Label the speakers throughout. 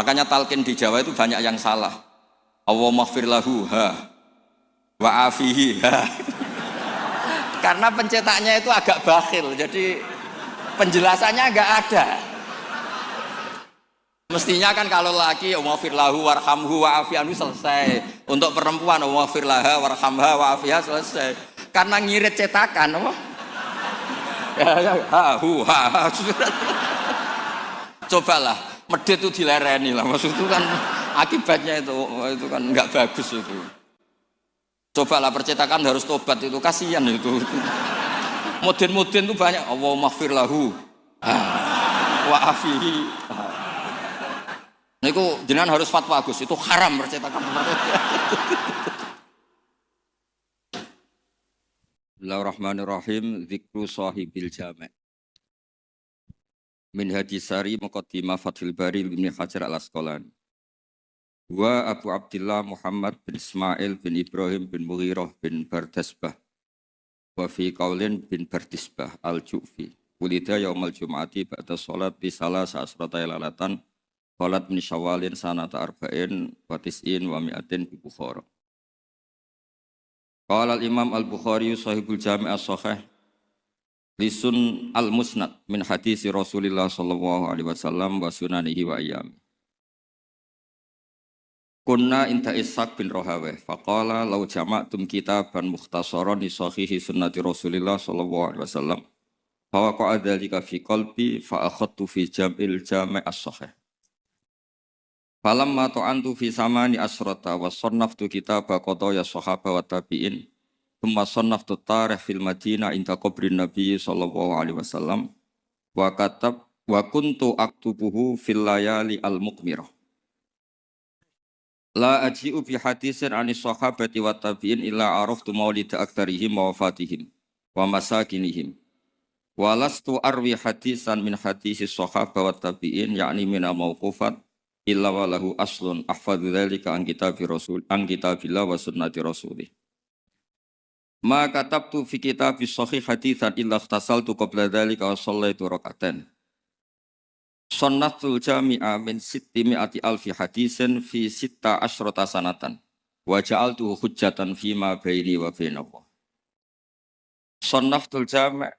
Speaker 1: Makanya talqin di Jawa itu banyak yang salah. Allahumma ighfir lahu ha wa afihi ha. Karena pencetaknya itu agak bakhil, jadi penjelasannya enggak ada. Mestinya kan kalau laki Allahumma ighfir lahu warhamhu wa afihi selesai. Untuk perempuan Allahumma ighfir laha warhamha wa afiha selesai. Karena ngirit cetakan apa? Ha hu ha. Cobalah medit itu dilereni lah, maksud itu kan akibatnya itu kan enggak bagus itu. Cobalah percetakan harus tobat itu, kasihan itu. Mudin itu banyak. Allahumma ighfir lahu wa afihi. Niku jenengan harus fatwa Gus, itu haram percetakan seperti itu. Bismillahirrahmanirrahim. Dzikru sahibil jami'. Min hadisari muqaddimah Fathul Bari bin Hajar al-Asqalani. Wa Abu Abdillah Muhammad bin Ismail bin Ibrahim bin Mughirah bin Bardasbah wa fi qaulin bin Bardisbah al-Ju'fi ulida yaumal jum'ati ba'da sholat bi salah sa'asrata lalatan sholat min syawalin sanata arba'in wa tis'in wa mi'atin bi Bukhara. Qala al-imam al-Bukhari sahibul jami' as-sahih lisun al-musnad min hadisi Rasulillah sallallahu alaihi wasallam wa sunanihi wa ayyami. Kunna inta Ishaq bin Rahaweh faqala law jama'tum kitaban mukhtasaran li sahihi sunnati Rasulillah sallallahu alaihi wasallam fa waqa'a dzalika fi qalbi fa akhadtu fi jam'il jami' as-sahih falamma ta'antu fi samani asrata wa sannaftu kitaba qadaya sahaba wa tabi'in thumma sannaftu tarikh fil Madinah inda qabrin Nabi sallallahu alaihi wasallam wa kuntu aktubuhu fil layali al-muqmirah. La aji'u bi hadisin anis sahabati wa tabi'in illa araftu maulida aktarihim wa wafatihim wa masakinihim. Wa lastu arwi hadisan min hadisi sahaba wa tabi'in yakni mina mauqufat illa walahu aslun ahfadhu dhalika an kitabillah wa sunnati rasulih. Ma katabtu fi kitabis sahih hadisan illa ikhtasaltu qabla dhalika wa sallaitu raka'atan. Sunnatul jami'a min sittimi'ati alfi hadisin fi sitta asyrata sanatan wa ja'altuhu hujjatan fima baini wa bainallah. Sunnaftul jami'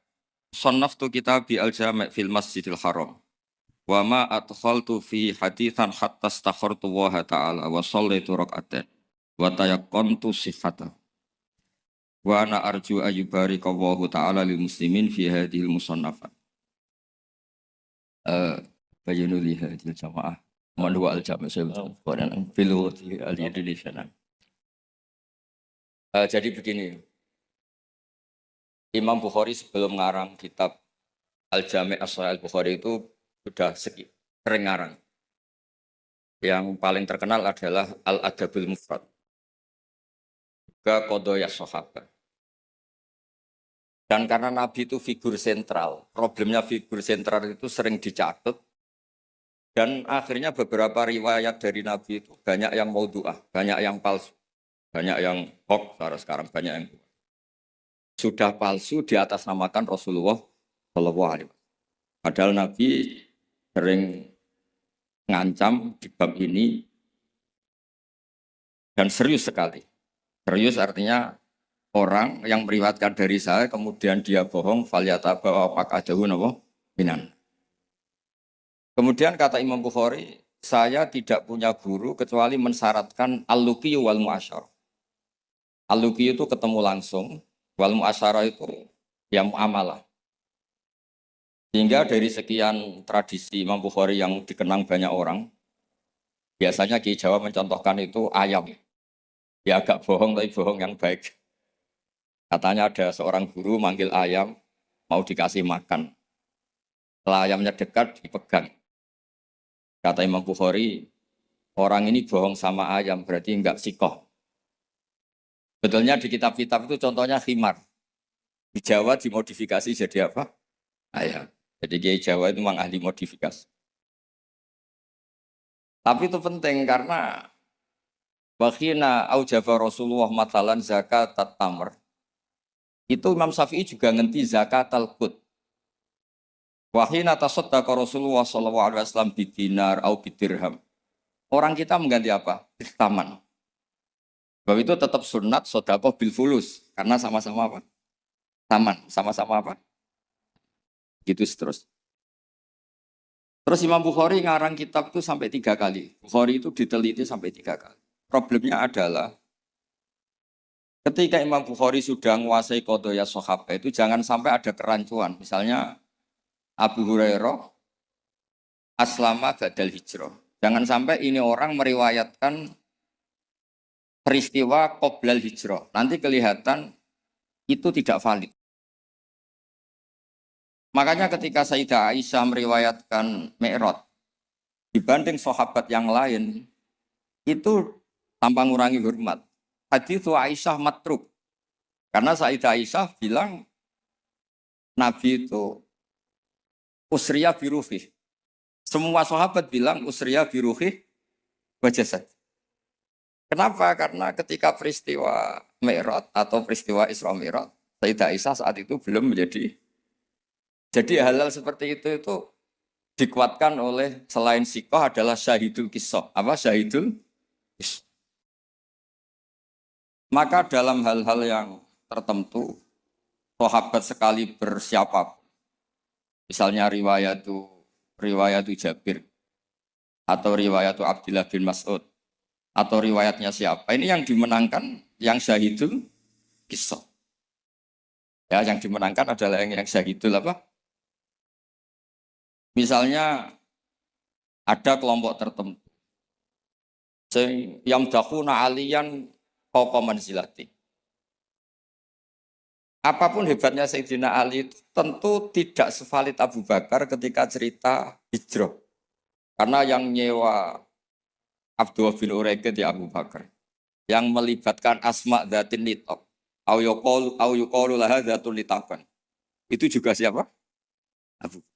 Speaker 1: sunnaftu kitabi al-jami' fil masjidil haram wa ma adkhaltu fi hadithan hatta astakhartu wa ta'ala wa sallaitu rak'atan wa tayaqqantu sihhatahu wa ana arju ayyubarikallahu ta'ala lil muslimin fi hadhil musannafat. Bayanu li hadil jamaah manwa al jami' Quran fil al Indonesia. Jadi begini, Imam Bukhari sebelum ngarang kitab Al-Jami' As-Sahih Al-Bukhari itu sudah sering ngarang. Yang paling terkenal adalah Al-Adabul Mufrad, juga Qadaya Sahabat. Dan karena Nabi itu figur sentral, problemnya figur sentral itu sering dicatat. Dan akhirnya beberapa riwayat dari Nabi itu banyak yang maudhu'ah, banyak yang palsu, banyak yang hoax, sekarang banyak yang sudah palsu di atas namakan Rasulullah Shallallahu Alaihi Wasallam. Padahal Nabi sering ngancam di bab ini dan serius sekali. Serius artinya orang yang meriwayatkan dari saya kemudian dia bohong, falyataba wa faqadahu napa minan. Kemudian kata Imam Bukhari, saya tidak punya guru kecuali mensyaratkan al-luqiyyu wal mu'asyarah. Al-luqiyyu itu ketemu langsung, wal mu'asyarah itu yang muamalah. Sehingga dari sekian tradisi Imam Bukhari yang dikenang banyak orang, biasanya Ki Jawa mencontohkan itu ayam. Ya agak bohong tapi bohong yang baik. Katanya ada seorang guru manggil ayam, mau dikasih makan. Setelah ayamnya dekat, dipegang. Kata Imam Bukhari, orang ini bohong sama ayam, berarti enggak sikoh. Betulnya di kitab-kitab itu contohnya khimar. Di Jawa dimodifikasi jadi apa? Ayam. Jadi Kiai Jawa itu memang ahli modifikasi. Tapi itu penting karena wakhina aujaba Rasulullah matalan zakat tamr. Itu Imam Syafi'i juga ngenti zakat al-qut. Wahina tasaddaqa Rasulullah sallallahu alaihi wasallam bidinar au bidirham Orang kita mengganti apa? Taman. Sebab itu tetap sunat sodakoh bil fulus. Karena sama-sama apa? Taman. Sama-sama apa? Gitu terus. Terus Imam Bukhari ngarang kitab itu sampai 3 kali. Bukhari itu diteliti sampai 3 kali. Problemnya adalah ketika Imam Bukhari sudah menguasai qadaya sahabat itu jangan sampai ada kerancuan. Misalnya Abu Hurairah aslama badal hijrah. Jangan sampai ini orang meriwayatkan peristiwa qoblal hijrah. Nanti kelihatan itu tidak valid. Makanya ketika Sayyidah Aisyah meriwayatkan Mi'raj dibanding sahabat yang lain itu tanpa ngurangi hormat. Hadits Aisyah matruk. Karena Sayyidah Aisyah bilang Nabi itu usriya biruhih. Semua sahabat bilang usriya biruhih wa jasad. Kenapa? Karena ketika peristiwa Mi'raj atau peristiwa Isra Mi'raj, Sayyidah Aisyah saat itu belum menjadi. Jadi hal-hal seperti itu dikuatkan oleh selain sikoh adalah syahidul kisah. Apa syahidul kisah? Maka dalam hal-hal yang tertentu, sahabat sekali bersiapa, misalnya riwayat Jabir, atau riwayat Abdullah bin Mas'ud, atau riwayatnya siapa, ini yang dimenangkan yang syahidul kisah. Ya, yang dimenangkan adalah yang syahidul apa? Misalnya ada kelompok tertentu yang dakhuna aliyan fawqa manzilati. Apapun hebatnya Sayyidina Ali itu tentu tidak sevalid Abu Bakar ketika cerita hijrah. Karena yang nyewa Abdullah bin Uraiqid ya Abu Bakar. Yang melibatkan asma dzatin litab. Au yuqalu laha dzatul litaban. Itu juga siapa? Abu Bakar.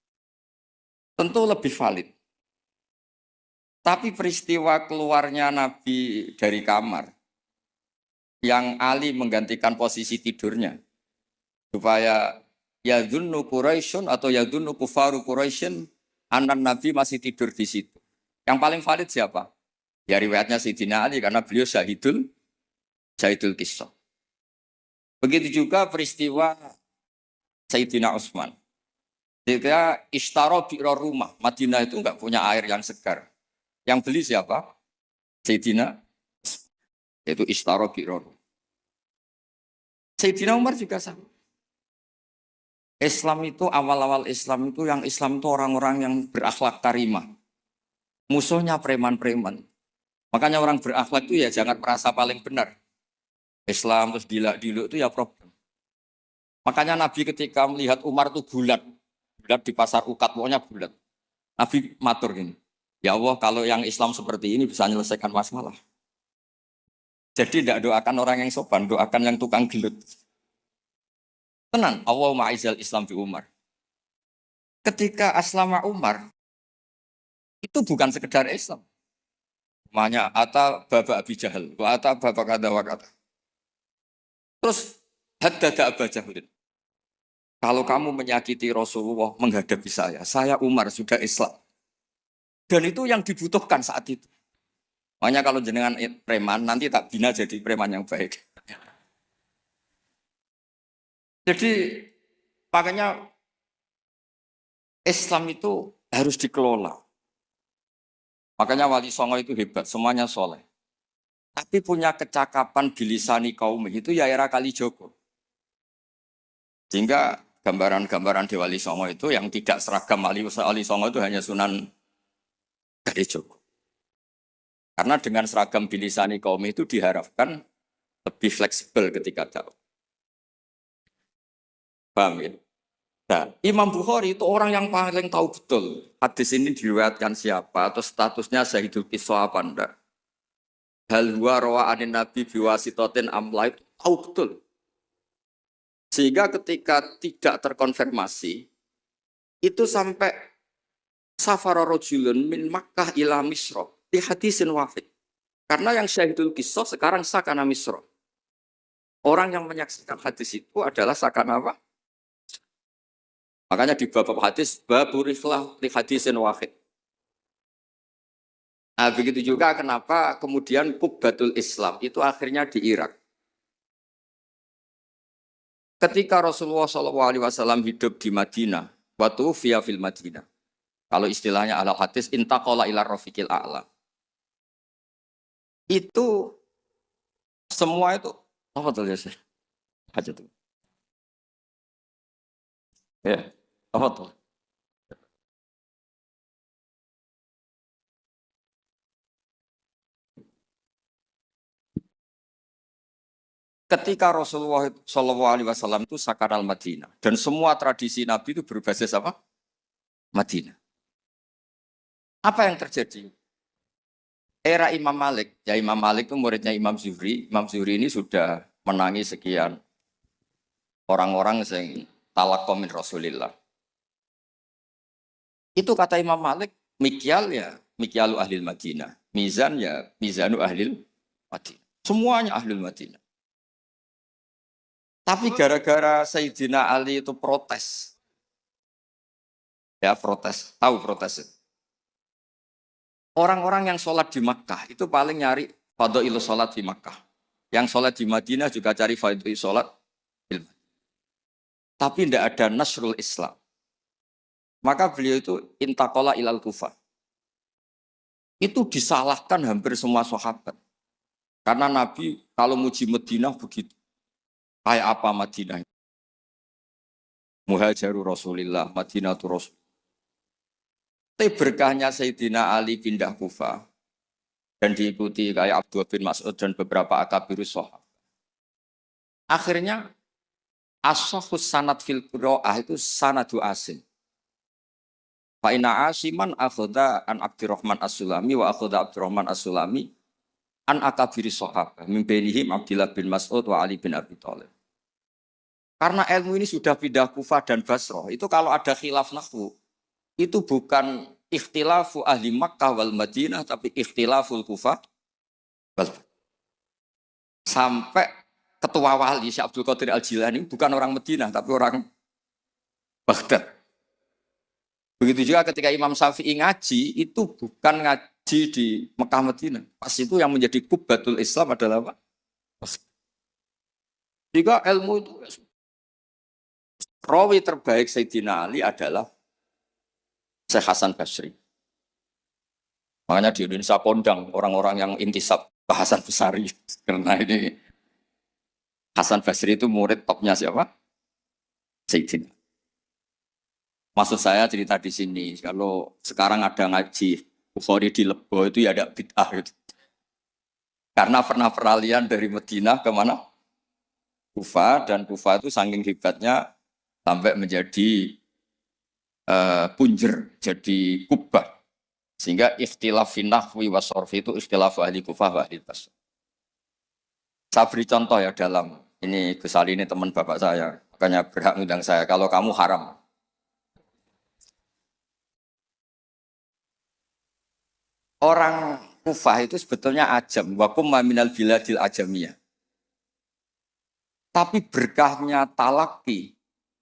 Speaker 1: Tentu lebih valid. Tapi peristiwa keluarnya Nabi dari kamar, yang Ali menggantikan posisi tidurnya, supaya yadhunnu Quraisyun atau yadhunnu kufaru Quraisyun, anak Nabi masih tidur di situ. Yang paling valid siapa? Ya riwayatnya Sayyidina Ali, karena beliau syahidul kisah. Begitu juga peristiwa Sayyidina Utsman. Ketika ishtaro bi'ra rumah, Madinah itu enggak punya air yang segar. Yang beli siapa? Sayyidina, yaitu ishtaro bi'ra rumah. Sayyidina Umar juga sama. Islam itu, awal-awal Islam itu, yang Islam itu orang-orang yang berakhlak karimah. Musuhnya preman-preman. Makanya orang berakhlak itu ya jangan merasa paling benar. Islam terus dilak-diluk itu ya problem. Makanya Nabi ketika melihat Umar itu bulat di pasar Ukat, pokoknya bulat. Nabi matur gini, ya Allah kalau yang Islam seperti ini bisa menyelesaikan masalah. Jadi tidak doakan orang yang sopan, doakan yang tukang gelut. Tenang, Allahumma aizal Islam bi Umar. Ketika aslama Umar, itu bukan sekedar Islam. Namanya ata baba Abi Jahal, wa ata baba kata wa kata. Terus haddada Aba Jahlin. Kalau kamu menyakiti Rasulullah menghadapi saya Umar sudah Islam. Dan itu yang dibutuhkan saat itu. Makanya kalau jenengan preman, nanti tak bina jadi preman yang baik. Jadi, makanya Islam itu harus dikelola. Makanya Wali Songo itu hebat, semuanya soleh. Tapi punya kecakapan bilisani kaum itu ya era Kalijogo. Sehingga gambaran-gambaran di Wali Songo itu yang tidak seragam Wali Songo itu hanya Sunan Kalijogo. Karena dengan seragam bilisani kaum itu diharapkan lebih fleksibel ketika dakwah. Paham ya? Nah, Imam Bukhari itu orang yang paling tahu betul hadis ini diriwayatkan siapa atau statusnya syahidul kisah apa enggak. Hal huwa rawa'anin nabi biwasitotin amla itu tahu betul. Sehingga ketika tidak terkonfirmasi, itu sampai safara rajulun min Makkah ila Misra di hadisin wahid. Karena yang syahidul kisah sekarang sakana Misra. Orang yang menyaksikan hadis itu adalah sakana apa? Makanya di bab hadis babur ikhlah li hadisin wahid. Nah, begitu juga kenapa kemudian Qubbatul Islam itu akhirnya di Irak. Ketika Rasulullah SAW hidup di Madinah, waktu via fil Madinah. Kalau istilahnya ala hadis intaqala ila rafiqil a'la. Itu semua itu apa tuh ya? Aja tuh. Ya, apa tuh? Ketika Rasulullah SAW itu sakar al Madinah dan semua tradisi Nabi itu berbasis apa? Madinah. Apa yang terjadi? Era Imam Malik, ya Imam Malik itu muridnya Imam Zuhri. Imam Zuhri ini sudah menangi sekian orang-orang yang talaqqo min Rasulillah. Itu kata Imam Malik, mikyal ya mikyalu ahlil Madinah. Mizan ya mizanu ahlil Madinah. Semuanya ahlul Madinah. Tapi gara-gara Sayyidina Ali itu protes. Ya protes, tahu protes itu. Orang-orang yang sholat di Makkah itu paling nyari fadhailu sholat di Makkah. Yang sholat di Madinah juga cari fadhailu sholat. Tapi tidak ada nasrul Islam. Maka beliau itu intaqala ilal Kufah. Itu disalahkan hampir semua sahabat. Karena Nabi kalau muji Madinah begitu. Kayak apa Madinah? Muhajiru Rasulillah, Madinatul Rasul. Tapi berkahnya Sayyidina Ali pindah Kufah dan diikuti kayak Abdullah bin Mas'ud dan beberapa akabirus sahabat. Akhirnya as-sahhus sanad fil qiraah itu sanadu asim. Fa inna asiman akhadha an Abdurrahman As-Sulami wa akhadha Abdurrahman As-Sulami an akabiris sahabat min bainihim Abdullah bin Mas'ud wa Ali bin Abi Thalib. Karena ilmu ini sudah pindah Kufah dan Basrah, itu kalau ada khilaf nahwu, itu bukan ikhtilafu ahli Makkah wal Madinah, tapi ikhtilaful Kufah wal sampai ketua wali Syekh Abdul Qadir Al-Jilani bukan orang Madinah, tapi orang Baghdad. Begitu juga ketika Imam Syafi'i ngaji, itu bukan ngaji di Mekah Madinah. Pas itu yang menjadi Qubbatul Islam adalah apa? Jika ilmu itu rawi terbaik Sayyidina Ali adalah Syekh Hasan Basri. Makanya di Indonesia kondang orang-orang yang intisab ke Hasan Basri. Karena ini Hasan Basri itu murid topnya siapa? Sayyidina. Maksud saya cerita di sini, kalau sekarang ada ngaji Bukhari di Lebo itu ya ada bid'ah gitu. Karena pernah peralihan dari Madinah ke mana? Kufah, dan Kufah itu saking hebatnya sampai menjadi punjer, jadi kubah. Sehingga ikhtilaf nahwi wa sorfi itu ikhtilaf ahli Kufah wa ahli Basrah. Saya beri contoh ya dalam, ini Gus Ali ini teman bapak saya, makanya berhak ngundang saya, kalau kamu haram. Orang Kufah itu sebetulnya ajam, wakum minal biladil ajamiyah. Tapi berkahnya talaki,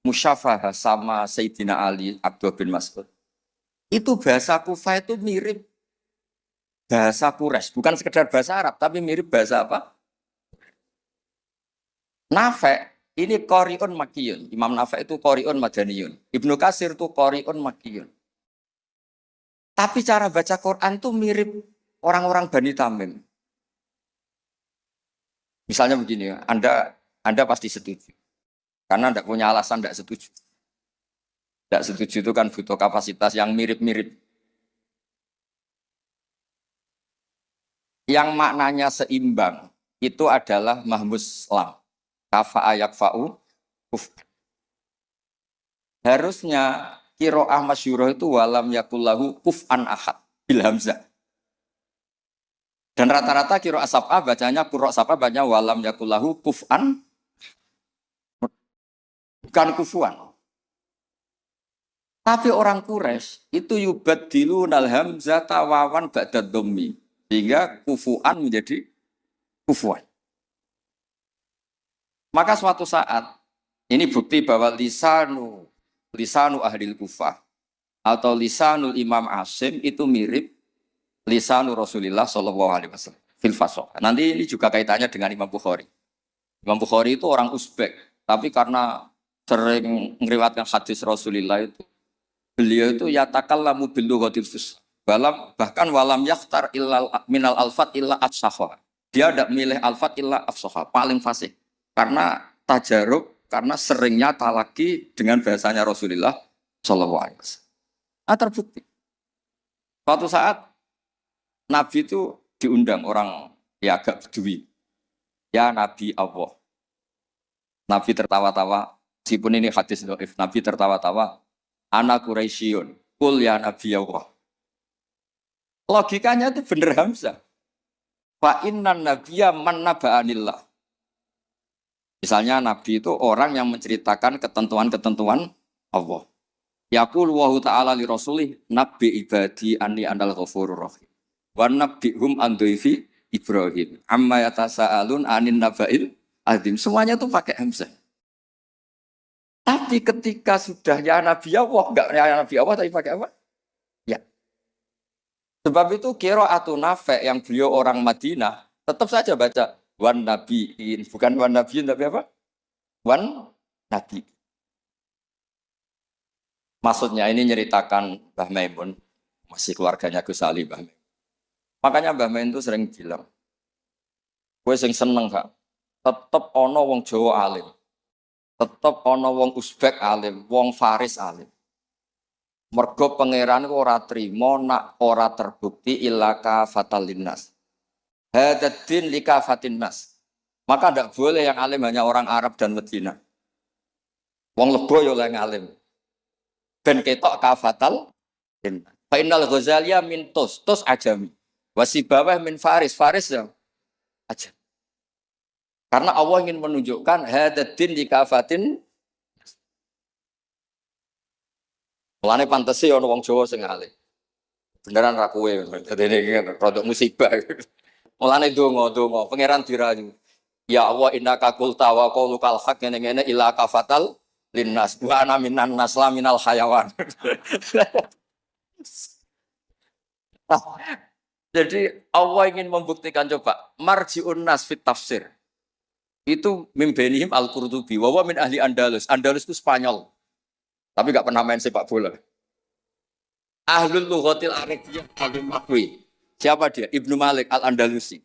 Speaker 1: musyafahah sama Sayyidina Ali, Abdullah bin Mas'ud. Itu bahasa Kufah itu mirip bahasa Quraisy, bukan sekedar bahasa Arab, tapi mirip bahasa apa? Nafi' ini Qari'un Makkiyun. Imam Nafi' itu Qari'un Madaniyun. Ibnu Katsir itu Qari'un Makkiyun. Tapi cara baca Quran itu mirip orang-orang Bani Tamim. Misalnya begini ya, Anda pasti setuju. Karena tidak punya alasan tidak setuju. Tidak setuju itu kan butuh kapasitas yang mirip-mirip. Yang maknanya seimbang itu adalah mahmus lam. Kafa ayak fa'u kuf. Harusnya kiro'ah masyuroh itu walam yakullahu kuf'an ahad bil hamzah. Dan rata-rata kiro'ah sab'ah bacanya, kurok sab'ah bacanya walam yakullahu kuf'an, bukan kufuan. Tapi orang Quraisy itu yubaddilu nal hamzah tawawan ba'dad dhammi. Sehingga kufuan menjadi kufuan. Maka suatu saat, ini bukti bahwa lisanu ahlil Kufah atau lisanul Imam Asim itu mirip lisanu Rasulillah sallallahu alaihi wasallam fil fasah. Nanti ini juga kaitannya dengan Imam Bukhari. Imam Bukhari itu orang Uzbek, tapi karena sering meriwayatkan hadis Rasulillah itu, beliau itu yatakallamu bil lughatil fusha. Bahkan walam yakhtar illal minal alfat illa afsahha. Dia tidak milih alfat illa afsahha, paling fasih. Karena tajarub, karena seringnya talaki dengan bahasanya Rasulullah sallallahu alaihi wasallam. Terbukti. Suatu saat Nabi itu diundang orang ya agak bedui. Ya Nabi Allah. Nabi tertawa-tawa. Meskipun ini hadis dhaif, Nabi tertawa-tawa. Ana Quraisyun. Qul ya Nabi Allah. Logikanya itu bener Hamzah. Fa innan nabiyya man naba'anillah. Misalnya Nabi itu orang yang menceritakan ketentuan-ketentuan Allah. Yaqul wa ta'ala li rasulih nabbi ibadi anni anal ghafurur rahim. Wa nabbihum an dhaifi Ibrahim. Amma yatasaalun anin naba'il azim. Semuanya itu pakai hamzah. Tapi ketika sudah ya Nabi Allah, enggak ya Nabi Allah tapi pakai apa? Ya. Sebab itu qiraatun Nafi' yang beliau orang Madinah tetap saja baca wan nabiin, bukan wan nabiin tapi apa? Wan nabi. Maksudnya ini nyeritakan Mbah Maimun, masih keluarganya Gus Ali Mbah Maimun. Makanya Mbah Maimun itu sering bilang, gue sing seneng Kak, tetep ono wong Jawa alim, tetep ono wong Uzbek alim, wong Faris alim. Mergo pangeran ora trimo nak ora terbukti ilaka fatal linnas. Hadatin lika fatin nas. Maka tidak boleh yang alim hanya orang Arab dan Medina. Wong Lebo yo yang alim. Ben ketok kafatal linnas. Fa innal Ghazaliya min tus ajami. Wasibawah min Faris ya aja. Karena Allah ingin menunjukkan hadatin likafatin. Mulane pantese ana wong Jawa sing alim. Beneran ra kowe. Dadi iki rodok musibah. Mulane donga pangeran dirayu. Ya Allah innaka qulta wa qaulukal haq ngene-ngene ila kafatal linnas wa ana minan nas la minal hayawan. Jadi Allah ingin membuktikan coba marji'un nas fit tafsir. Itu mimbenihim al-Qurtubi wa min ahli Andalus. Andalus itu Spanyol. Tapi enggak pernah main sepak bola. Ahlul lughatil arabiyyah al-Makwi. Siapa dia? Ibnu Malik al-Andalusi.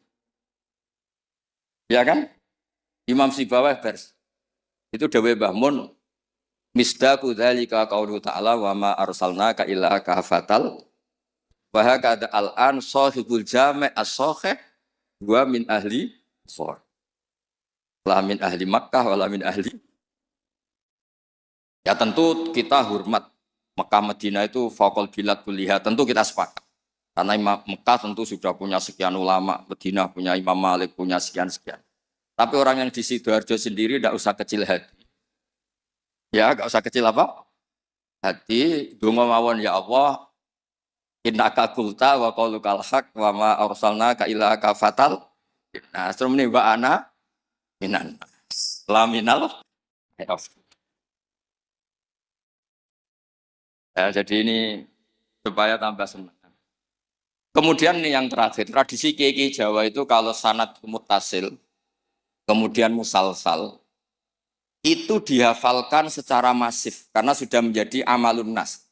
Speaker 1: Ya kan? Imam Sibawah pers. Itu dawe Mbah Mun misdaqu dzalika qaulu ta'ala wa ma arsalnaka illa kafatal wa hakada al-an sahibul jami' as-sahih wa min ahli Fur. La min ahli Makkah wala min ahli. Ya tentu kita hormat Mekah Madinah itu faqul bilad kulliha, tentu kita sepakat. Karena Mekah tentu sudah punya sekian ulama, Madinah punya Imam Malik, punya sekian-sekian. Tapi orang yang di Sidoarjo sendiri tidak usah kecil hati. Ya, enggak usah kecil apa? Hati, donga mawon ya Allah, innaka qulta wa qaulukal haq wa ma arsalnaka illa kafatal. Nah, seterusnya wa ana minan laminal. Ya, jadi ini supaya tambah senang. Kemudian nih yang terakhir, tradisi kiai Jawa itu kalau sanad muttasil, kemudian musalsal, itu dihafalkan secara masif karena sudah menjadi amalun nas.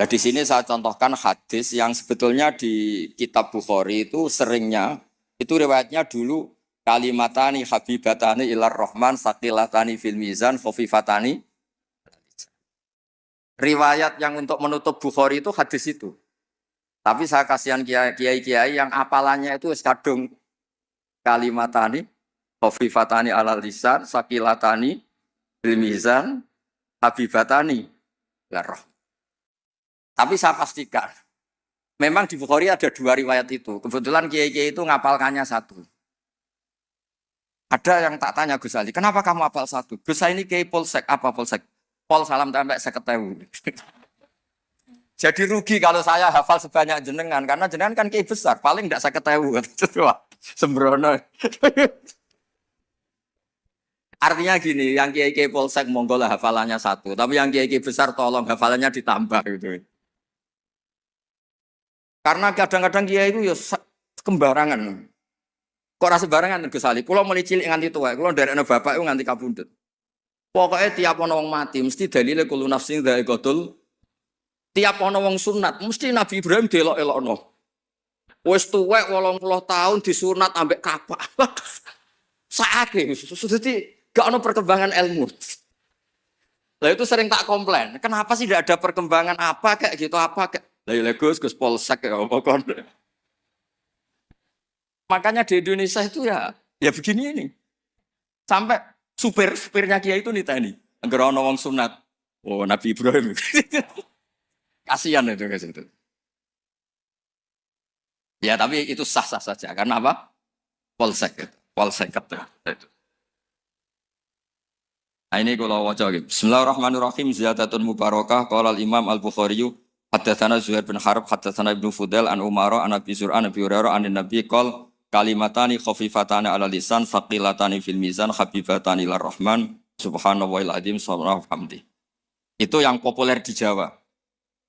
Speaker 1: Nah di sini saya contohkan hadis yang sebetulnya di kitab Bukhari itu seringnya, itu riwayatnya dulu kalimatani habibatani ilar rahman saqilatani fil mizan khofifatani. Riwayat yang untuk menutup Bukhari itu hadis itu. Tapi saya kasihan kiai-kiai yang apalannya itu kadung kalimatani, khofifatani ala lisan, sakilatani, bil mizan, habibatani, larah. Tapi saya pastikan, memang di Bukhari ada dua riwayat itu. Kebetulan kiai-kiai itu ngapalkannya satu. Ada yang tak tanya Gus Ali, kenapa kamu hafal satu? Gus saya ini kiai polsek, apa polsek? Pol salam tempe 50.000. Jadi rugi kalau saya hafal sebanyak jenengan, karena jenengan kan kiai besar, paling tidak 50.000. Wah, sembrono. Artinya gini, yang kiai polsek monggo lah hafalannya satu, tapi yang kiai besar tolong hafalannya ditambah gitu. Karena kadang-kadang kiai itu ya kembarangan. Kok rasa sembarangan Gus Ali. Kulo mulai cilik nganti tua, kulo dari anak bapak itu nganti kabundut. Pokoknya tiap ana wong mati mesti dalile kulo nafsin dha'iqatul. Tiap ana wong sunat mesti Nabi Ibrahim delok-elokno. Wis tuwek 80 tahun disunat ambek kapak. Saake dadi gak ana perkembangan ilmu. Lah itu sering tak komplain. Kenapa sih tidak ada perkembangan apa kayak gitu apa kayak. Lah ya Gus Polsek ya apa kon. Makanya di Indonesia itu ya begini ini. Sampai supirnya Kiai itu nitani. Angger ana wong sunat. Oh, Nabi Ibrahim. Kasihan itu guys itu. Ya tapi itu sah-sah saja. Karena apa? Polsek itu. Polsek itu. Nah, ini kalau waca gitu. Bismillahirrahmanirrahim. Ziyadatun mubarakah. Qala al-Imam Al-Bukhari haddatsana Zuhair bin Harb haddatsana Ibnu Fudail an Umar an Abi Zur'an Nabi Hurairah an Nabi qol kalimatani khafifatani ala lisan faqilatani fil mizan habibatani lir rahman subhanallahil azim subhanahu hamdi. Itu yang populer di Jawa.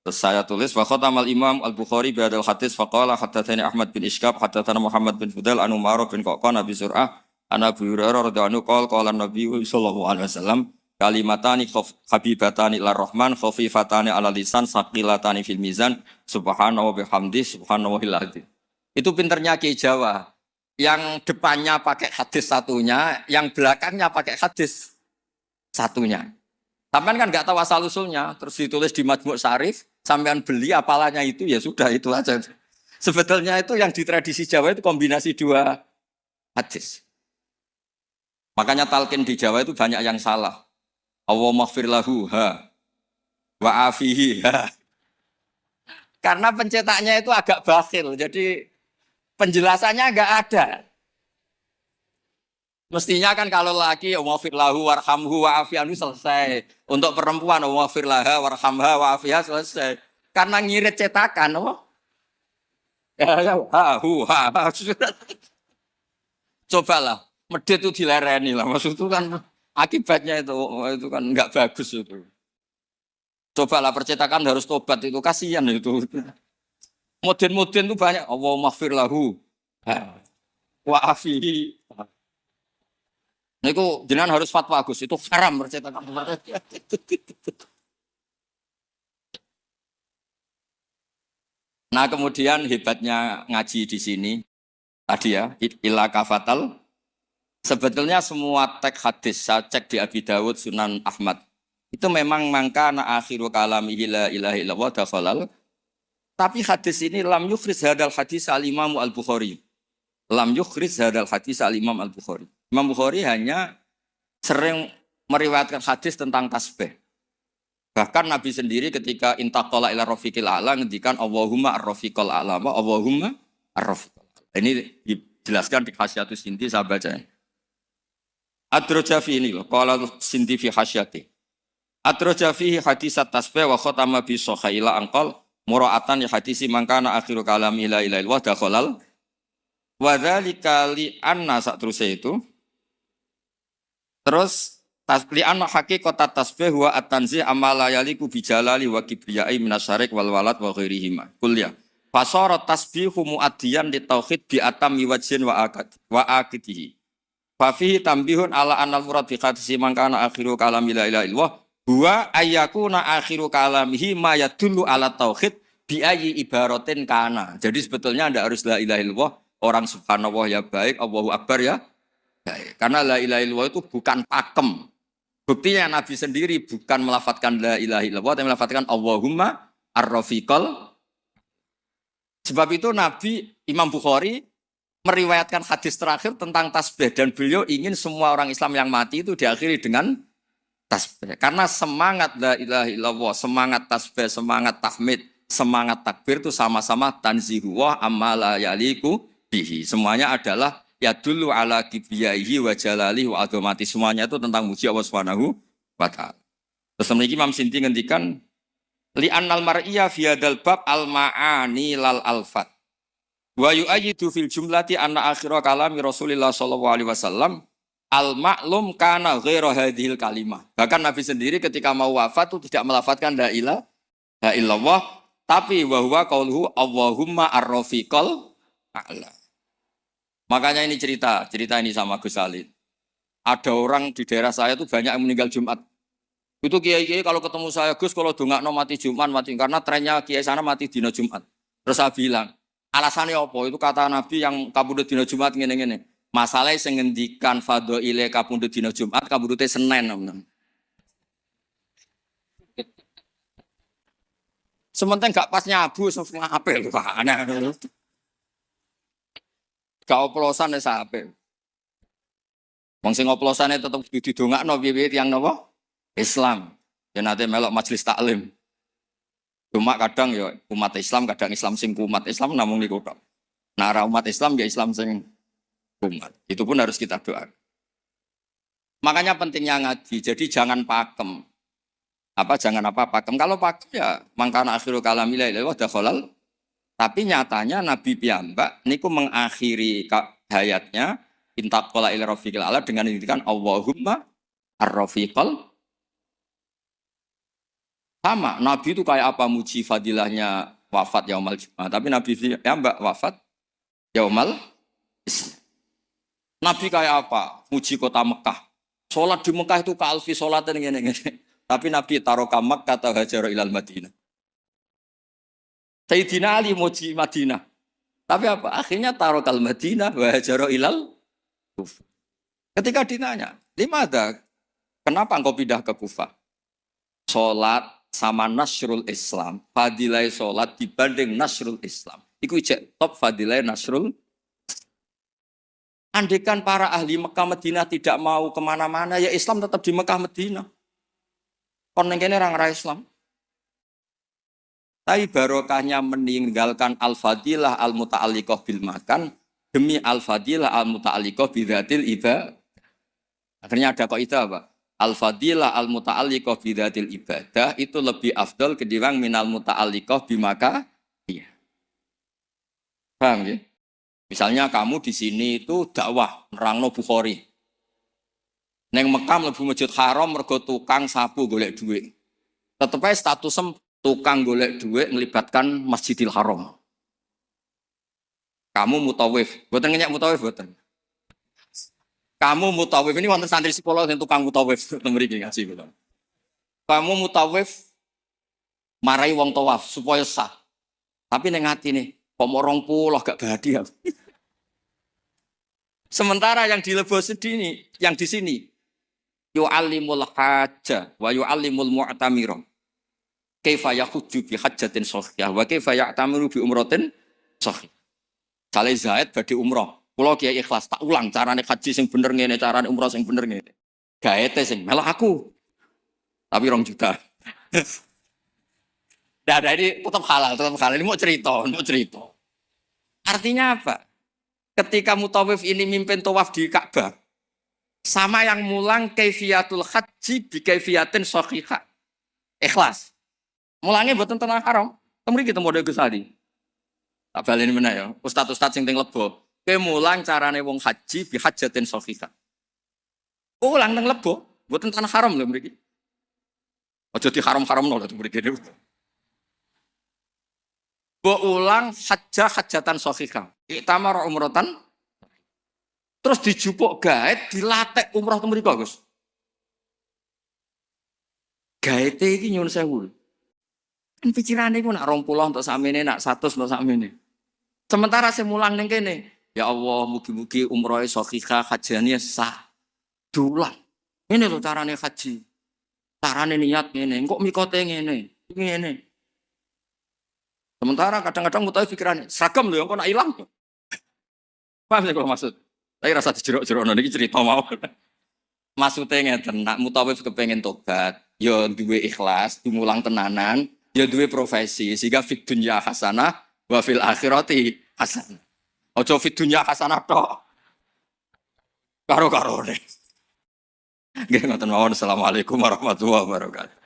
Speaker 1: Terus saya tulis wa khatamal Imam Al-Bukhari bi hadzal hadis faqala haddatsani Ahmad bin Ishqab haddatsana Muhammad bin Fudail an Umar bin Qaqan Nabi Zur'ah an Abi Hurairah radhiyallahu anhu qala Nabi sallallahu alaihi wasallam kalimatani habibatani lir rahman khafifatani ala lisan saqilatani fil mizan subhanahu wa bihamdi subhanallahil azim. Itu pinternya Ki Jawa. Yang depannya pakai hadis satunya, yang belakangnya pakai hadis satunya. Sampean kan nggak tahu asal usulnya, terus ditulis di Majmu' Syarif, sampean beli apalannya itu ya sudah itu aja. Sebetulnya itu yang di tradisi Jawa itu kombinasi dua hadis. Makanya talqin di Jawa itu banyak yang salah. Allahumma ighfir lahu ha wa afihi ha. Karena pencetaknya itu agak bakhil, jadi penjelasannya enggak ada. Mestinya kan kalau laki wafir lahu warhamhu wa'afianu selesai. Untuk perempuan wafir laha warhamha wa'afiyah selesai. Karena ngirit cetakan, oh. Ya, cobalah, medit itu dilereni lah. Maksud itu kan akibatnya itu kan enggak bagus itu. Cobalah percetakan harus tobat itu kasihan itu. Modern itu banyak. Allahumma ighfir lahu wa afihi. Nah itu jenengan harus fatwa Gus. Itu haram percetakan. Nah kemudian hebatnya ngaji di sini. Tadi ya, ila kafatal. Sebetulnya semua teks hadis, saya cek di Abi Dawud, Sunan Ahmad. Itu memang mangkana akhiru kalamihi la ilaha illallah dakhalal. Tapi hadis ini lam yukhriz hadal hadis al-Imam Al-Bukhari. Lam yukhriz hadal hadis al-Imam Al-Bukhari. Imam Bukhari hanya sering meriwayatkan hadis tentang tasbih. Bahkan Nabi sendiri ketika intaqala ila rafiqil a'la ngendikan Allahumma ar-rafiqal a'la, Allahumma ar-rafiqal a'la. Ini dijelaskan di Hasyatus Sinti, saya baca. Ad-Rajafi ini loh, qala Sinti fi hasyati. Ad-Rajafi hadisat tasbih wa khatama bi sahila anqal mura'atan ya hadisi mangkana akhiru kalami la ilaha illallah dakhalal wa dzalika li anna satruse itu terus tasbih anna haqiqat tasbih wa at-tanzih amala yaliku bijalali wa kibriyai minasyarik wal walad wa ghairihima kullya fasara tasbihu muaddiyan li tauhid bi atami wajhin wa aqitihi fa fihi tambihun ala anal murad bi hadisi mangkana akhiru kalami la ilaha illallah huwa ayyakuna akhiru kalamihi ma yadullu ala tauhid bi ayyi ibaratin kana. Jadi sebetulnya tidak harus la ilaha illallah, orang subhanallah ya baik, Allahu akbar ya baik. Karena la ilaha illallah itu bukan pakem. Buktinya Nabi sendiri bukan melafadzkan la ilaha illallah, tapi melafadzkan Allahumma ar-rafiqal. Sebab itu Nabi Imam Bukhari meriwayatkan hadis terakhir tentang tasbih dan beliau ingin semua orang Islam yang mati itu diakhiri dengan tasbih. Karena semangat la ilaha illallah, semangat tasbih, semangat tahmid, semangat takbir itu sama-sama tanzihuwah amma la yaliku bihi. Semuanya adalah yadullu ala kibriyaihi wa jalalihi wa azamati. Semuanya itu tentang muji Allah Subhanahu wa taala. Terus memiliki Imam Sinti ngendikan li annal mar'iyya fi hadzal bab al ma'ani lal alfat. Wa yu'ayyidu fil jumlati anna akhira kalami Rasulillah sallallahu alaihi wasallam al-ma'lum kana ghairu hadhil kalimah. Bahkan Nabi sendiri ketika mau wafat itu tidak melafadzkan la ilaha illallah, Tapi wa huwa qauluhu Allahumma ar-rafiqal a'la. Makanya ini cerita ini sama Gus Salid. Ada orang di daerah saya tuh banyak yang meninggal Jumat. Itu kiai-kiai kalau ketemu saya, Gus kalau dongakno mati Jumat mati karena trennya kiai sana mati dina Jumat. Terus saya bilang, alasannya apa? Itu kata Nabi yang kabudut dina Jumat ngene-ngene. Masalahnya sing ngendikan fadhaile kabudut dina Jumat, kabudute Senin. Sementing gak pas nyabu semua apel Pak. Gak oplosan wis apel. Wong sing oplosane tetep didongakno piye-piye tiyang napa? Islam. Ya nanti melok majelis taklim. Cuma kadang ya umat Islam, kadang Islam sing kumat. Islam namung niku tok. Nah, umat Islam ya Islam sing kumat. Itu pun harus kita doa. Makanya pentingnya ngaji. Jadi jangan pakem. Jangan pakem. Kalau pakem ya mangkana akhiru kalami la ilaha illallah dakhalal. Tapi nyatanya Nabi piyambak niku mengakhiri hayatnya intaqala ila rafiqil ala dengan mengintikan Allahumma ar-rafiqal. Sama, Nabi itu kayak apa muji fadilahnya wafat yaumal Jumat. Tapi Nabi piyambak wafat yaumal Islam. Nabi kayak apa? Muji kota Mekah. Sholat di Mekah itu kaalfi sholatin ngene-ngene. Tapi Nabi taroka Makkah atau hajara ilal Madinah. Sayyidina Ali muji Madinah. Tapi apa? Akhirnya tarokal Madinah wa hajara ilal Kufah. Ketika ditanya, "Limada? Kenapa engkau pindah ke Kufah?" Sholat sama nasrul Islam. Fadilai sholat dibanding nasrul Islam. Iku ijek top fadilai nasrul. Andaikan para ahli Mekah Madinah tidak mau kemana-mana, ya Islam tetap di Mekah Madinah. Kon ning kene orang Islam. Tapi barokahnya meninggalkan al-fadilah al-muta'alliqah bil makan demi al-fadilah al-muta'alliqah bidzatil ibadah. Akhirnya ada kaidah apa? Al-fadilah al-muta'alliqah bidzatil ibadah itu lebih afdal ketimbang minal muta'alliqah bimaka. Iya. Paham ya? Misalnya kamu di sini itu dakwah nerangno Bukhari. Neng Mekah mlebu Masjid Haram mergo tukang sapu golek duit. Tetep ae statusem tukang golek duit melibatkan Masjidil Haram. Kamu mutawif, mboten ngenyek mutawif mboten. Kamu mutawif ini wonten santri sekolah sing tukang mutawif mriki ngaji kula. Kamu mutawif marai wong tawaf supaya sah. Tapi ning atine kok mau 20 gak bahagia. Sementara yang di Lebo Sedini, yang di sini yu'allimul hajja wa yu'allimul mu'tamira. Kaifa yakhuddu bi hajjatin shahihah wa kaifa ya'tamiru bi umratin shahih. Saleh Zaid badhe umrah. Kula kiai ikhlas tak ulang carane haji sing bener ngene, carane umrah sing bener ngene. Gaete sing melok aku. Tapi 2 juta. Nah, ini tetap halal. Ini mau cerita. Artinya apa? Ketika mutawif ini mimpin tawaf di Ka'bah, sama yang mulang kaifiyatul haji bi kaifiyatin shahihah. Ikhlas. Mulangnya mboten teng haram. Mriki temu Gus Ali. Tak baleni meneh ya. Ustaz-ustaz sing teng Lebo. Kowe mulang carane wong haji bi hajatin shahihah. Ulang teng Lebo, mboten tanah haram lho mriki. Aja di haram-haramno lho mriki. Mbok ulang hajatan shahihah. Iktamar umratan. Terus dijupuk gaet dilatek umrah teng mriko, Gus. Gaete iki nyuwun sewu. Kan pikirane iku nak 20 untuk sakmene, nak 100 untuk sakmene. Sementara saya mulang ning kene, ya Allah mugi-mugi umrohe shahihah hajane sah. Dulang. Ini lho carane haji. Carane niat ngene, kok mikote ngene. Ngene. Sementara kadang-kadang mutawif pikirannya, seragam lho yang kok nak ilang. Paham ya kalau maksud? Tapi rasa dijerok-jerok, ini cerita mau. Maksudnya ngeten, nak mutawif kepengen tobat, ya duwe ikhlas, dimulang tenanan, ya duwe profesi, sehingga fid dunya hasanah, wa fil akhirati hasanah. Ojo fid dunya hasanah tok. Karo-karo deh. Nggih ngoten mawon. Assalamualaikum warahmatullahi wabarakatuh.